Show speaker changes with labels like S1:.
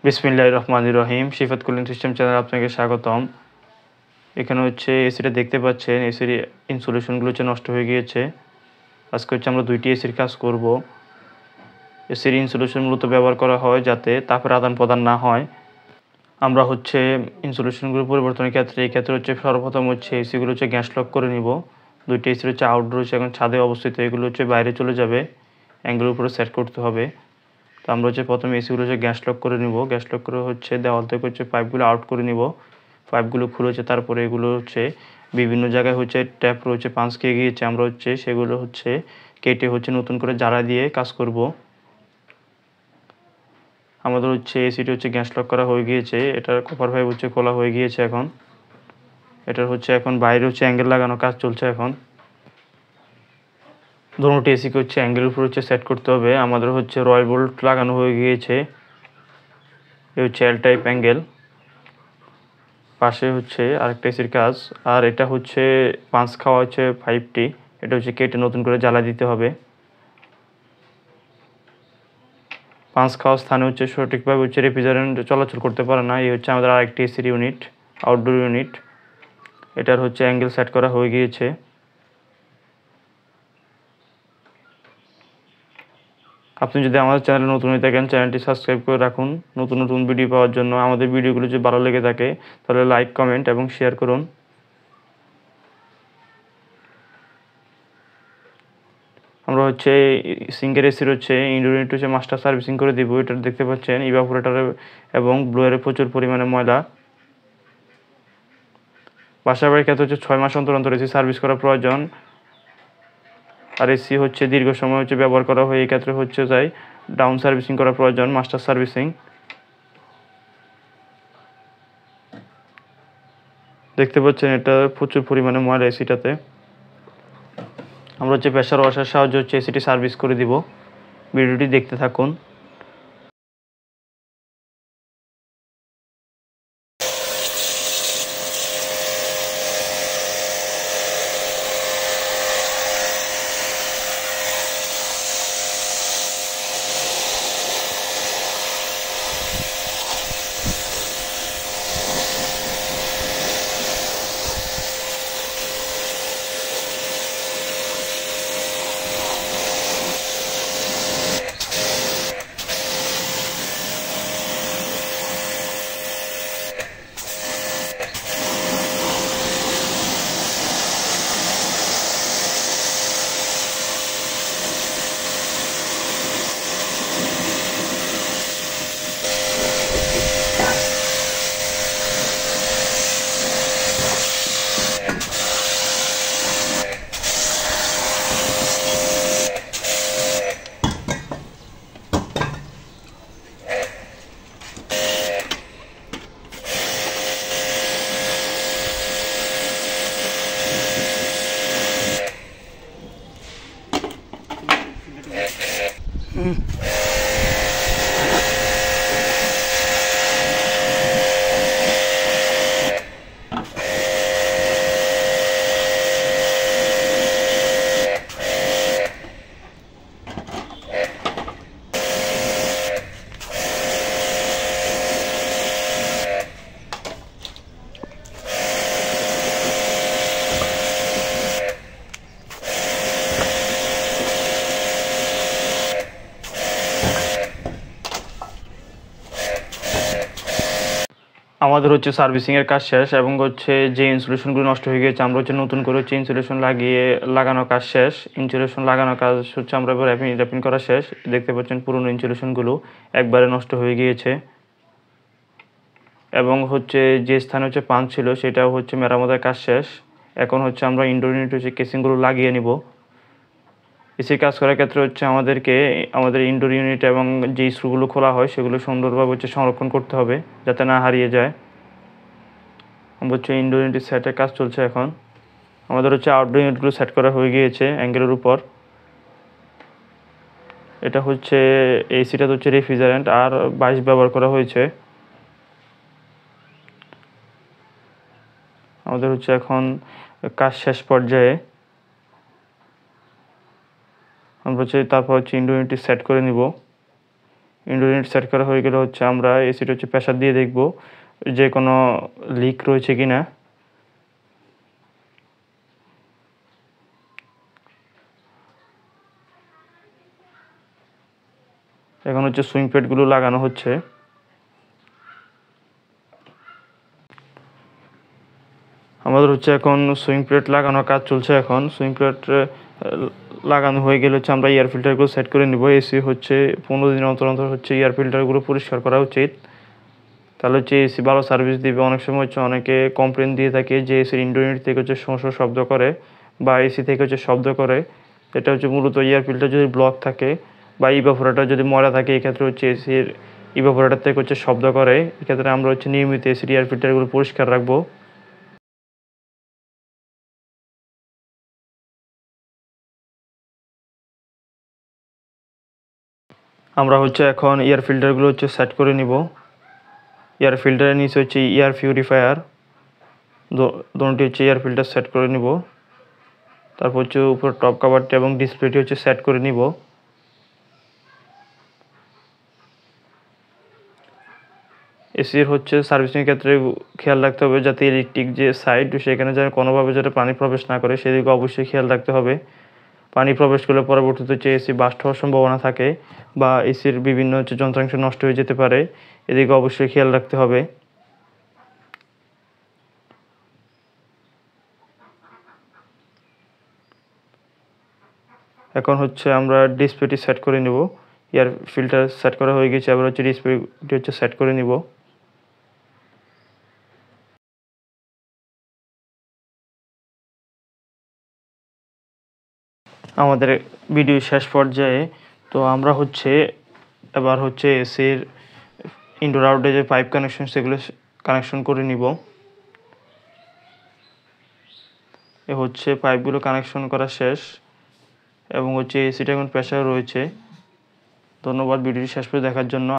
S1: বিসমিল্লাহির রহমানির রহিম। সিফাত cooling system চ্যানেলে আপনাকে স্বাগতম। এখানে হচ্ছে এসিটা দেখতে পাচ্ছেন, এসির ইনসুলেশনগুলো হচ্ছে নষ্ট হয়ে গিয়েছে। আজকে হচ্ছে আমরা 2টি এসির কাজ করব। এসির ইনসুলেশন মূলত ব্যবহার করা হয় যাতে তাপের আদান প্রদান না হয়। আমরা হচ্ছে ইনসুলেশনগুলো পরিবর্তনের ক্ষেত্রে এই ক্ষেত্রে হচ্ছে সর্বপ্রথম হচ্ছে এসিগুলো হচ্ছে গ্যাস লক করে নিব। 2টি এসির হচ্ছে আউটডোর হচ্ছে এখন ছাদে অবস্থিত, এগুলো হচ্ছে বাইরে চলে যাবে, অ্যাঙ্গেলের উপরে সেট করতে হবে। তো আমরা হচ্ছে প্রথমে এসিগুলো হচ্ছে গ্যাস লক করে নিব। গ্যাস লক করে হচ্ছে দেওয়াল থেকে হচ্ছে পাইপগুলো আউট করে নিব। পাইপগুলো খুলে হচ্ছে তারপরে এগুলো হচ্ছে বিভিন্ন জায়গায় হচ্ছে ট্যাপ রয়েছে, পাঁচ খেয়ে গিয়েছে, আমরা হচ্ছে সেগুলো হচ্ছে কেটে হচ্ছে নতুন করে জারা দিয়ে কাজ করব। আমাদের হচ্ছে এসিটি হচ্ছে গ্যাস লক করা হয়ে গিয়েছে, এটার কপার পাইপ হচ্ছে খোলা হয়ে গিয়েছে। এখন এটার হচ্ছে এখন বাইরে হচ্ছে অ্যাঙ্গেল লাগানো কাজ চলছে। এখন দুটোটি এসিকে হচ্ছে অ্যাঙ্গেলের উপর হচ্ছে সেট করতে হবে। আমাদের হচ্ছে রয়্যাল বোল্ট লাগানো হয়ে গিয়েছে, এই হচ্ছে এল টাইপ অ্যাঙ্গেল। পাশে হচ্ছে আরেকটা এসির কাজ, আর এটা হচ্ছে পাঁচ খাওয়া হচ্ছে পাইপটি, এটা হচ্ছে কেটে নতুন করে জ্বালা দিতে হবে। পাঁচ খাওয়া স্থানে হচ্ছে সঠিকভাবে হচ্ছে রেফ্রিজারেন্ট চলাচল করতে পারে না। এই হচ্ছে আমাদের আরেকটি এসির ইউনিট, আউটডোর ইউনিট। এটার হচ্ছে অ্যাঙ্গেল সেট করা হয়ে গিয়েছে। আপনি যদি আমাদের চ্যানেলে নতুন হয়ে থাকেন, চ্যানেলটি সাবস্ক্রাইব করে রাখুন নতুন নতুন ভিডিও পাওয়ার জন্য। আমাদের ভিডিওগুলো যদি ভালো লেগে থাকে তাহলে লাইক, কমেন্ট এবং শেয়ার করুন। আমরা হচ্ছে সিঙ্গেল এসির হচ্ছে ইনডোর ইউনিট হচ্ছে মাস্টার সার্ভিসিং করে দিব। এটা দেখতে পাচ্ছেন ইভাপোরেটরে এবং ব্লোয়ারে প্রচুর পরিমাণে ময়লা। বাসা বাড়ির ক্ষেত্রে হচ্ছে 6 মাস অন্তর অন্তর এসি সার্ভিস করা প্রয়োজন। আর এসি হচ্ছে দীর্ঘ সময় হচ্ছে ব্যবহার করা হয়, এই ক্ষেত্রে হচ্ছে যাই ডাউন সার্ভিসিং করা প্রয়োজন, মাস্টার সার্ভিসিং। দেখতে পাচ্ছেন এটা প্রচুর পরিমাণে ময়লা এসিটাতে। আমরা হচ্ছে প্রেসার ওয়াশার সাহায্যে হচ্ছে এসিটি সার্ভিস করে দিব। ভিডিওটি দেখতে থাকুন। আমাদের হচ্ছে সার্ভিসিংয়ের কাজ শেষ এবং হচ্ছে যে ইনসুলেশনগুলো নষ্ট হয়ে গিয়েছে আমরা হচ্ছে নতুন করে হচ্ছে ইনসুলেশন লাগানো কাজ শেষ। ইনসুলেশন লাগানো কাজ হচ্ছে আমরা এবার র্যাপিং করা শেষ। দেখতে পাচ্ছেন পুরনো ইনসুলেশনগুলো একবারে নষ্ট হয়ে গিয়েছে এবং হচ্ছে যে স্থানে হচ্ছে পাঞ্চ ছিল সেটাও হচ্ছে মেরামতের কাজ শেষ। এখন হচ্ছে আমরা ইনডোর ইউনিট হচ্ছে কেসিংগুলো লাগিয়ে নিব। এসির কাজ করার ক্ষেত্রে হচ্ছে আমাদের ইনডোর ইউনিট এবং যে স্ক্রুগুলো খোলা হয় সেগুলো সুন্দরভাবে হচ্ছে সংরক্ষণ করতে হবে যাতে না হারিয়ে যায়। আমরা হচ্ছে ইনডোর ইউনিট সেটের কাজ চলছে। এখন আমাদের হচ্ছে আউটডোর ইউনিটগুলো সেট করা হয়ে গিয়েছে অ্যাঙ্গেলের উপর। এটা হচ্ছে এসিটা হচ্ছে রেফ্রিজারেন্ট আর 22 ব্যবহার করা হয়েছে। আমাদের হচ্ছে এখন কাজ শেষ পর্যায়ে। আমরা হচ্ছে তারপর হচ্ছে ইনডোর ইউনিটটি সেট করে নিব। ইনডোর ইউনিট সেট করা হয়ে গেলে হচ্ছে আমরা এসিটা হচ্ছে প্রেসার দিয়ে দেখব যে কোনো লিক রয়েছে কিনা। এখন হচ্ছে সুইং প্লেটগুলো লাগানো হচ্ছে। আমাদের হচ্ছে এখন সুইং প্লেট লাগানোর কাজ চলছে। এখন সুইং প্লেট লাগানো হয়ে গেলে হচ্ছে আমরা এয়ার ফিল্টারগুলো সেট করে নিব। এসি হচ্ছে 15 দিন অন্তর অন্তর হচ্ছে এয়ার ফিল্টারগুলো পরিষ্কার করা উচিত, তাহলে হচ্ছে এসি ভালো সার্ভিস দিবে। অনেক সময় হচ্ছে অনেকে কমপ্লেন দিয়ে থাকে যে এসির ইনডোর ইউনিট থেকে হচ্ছে শব্দ করে বা এসি থেকে হচ্ছে শব্দ করে। এটা হচ্ছে মূলত এয়ার ফিল্টার যদি ব্লক থাকে বা ইভাপোরেটর যদি ময়লা থাকে, এক্ষেত্রে হচ্ছে এসির ইভাপোরেটর থেকে হচ্ছে শব্দ করে। এক্ষেত্রে আমরা হচ্ছে নিয়মিত এসির এয়ার ফিল্টারগুলো পরিষ্কার রাখবো। আমরা হচ্ছে এখন এয়ার ফিল্টারগুলো হচ্ছে সেট করে নিব। এয়ার ফিল্টারের নিচে হচ্ছে এয়ার পিউরিফায়ার, দুটি হচ্ছে এয়ার ফিল্টার সেট করে নিব। তারপর হচ্ছে উপর টপ কভারটা এবং ডিসপ্লেটি হচ্ছে সেট করে নিব। এসির হচ্ছে সার্ভিসিংয়ের ক্ষেত্রে খেয়াল রাখতে হবে যাতে ইলেকট্রিক যে সাইড সেখানে যেন কোনোভাবে যাতে পানি প্রবেশ না করে, সেদিকে অবশ্যই খেয়াল রাখতে হবে। পানি প্রবেশ করলে পরবর্তীতে হচ্ছে এসি বাস্ট হওয়ার সম্ভাবনা থাকে বা এসির বিভিন্ন হচ্ছে যন্ত্রাংশ নষ্ট হয়ে যেতে পারে, এদিকে অবশ্যই খেয়াল রাখতে হবে। এখন হচ্ছে আমরা ডিসপ্লেটি সেট করে নিব। এয়ার ফিল্টার সেট করা হয়ে গেছে, আবার হচ্ছে ডিসপ্লেটি হচ্ছে সেট করে নিব। আমাদের ভিডিও শেষ পর্যায়ে। তো আমরা হচ্ছে এবার হচ্ছে এসির ইনডোর আউটডোর যে পাইপ কানেকশন সেগুলো কানেকশন করে নিব। এ হচ্ছে পাইপগুলো কানেকশন করা শেষ এবং হচ্ছে এসিটা এখন প্রেসার রয়েছে। ধন্যবাদ ভিডিওটি শেষ পর্যন্ত দেখার জন্য।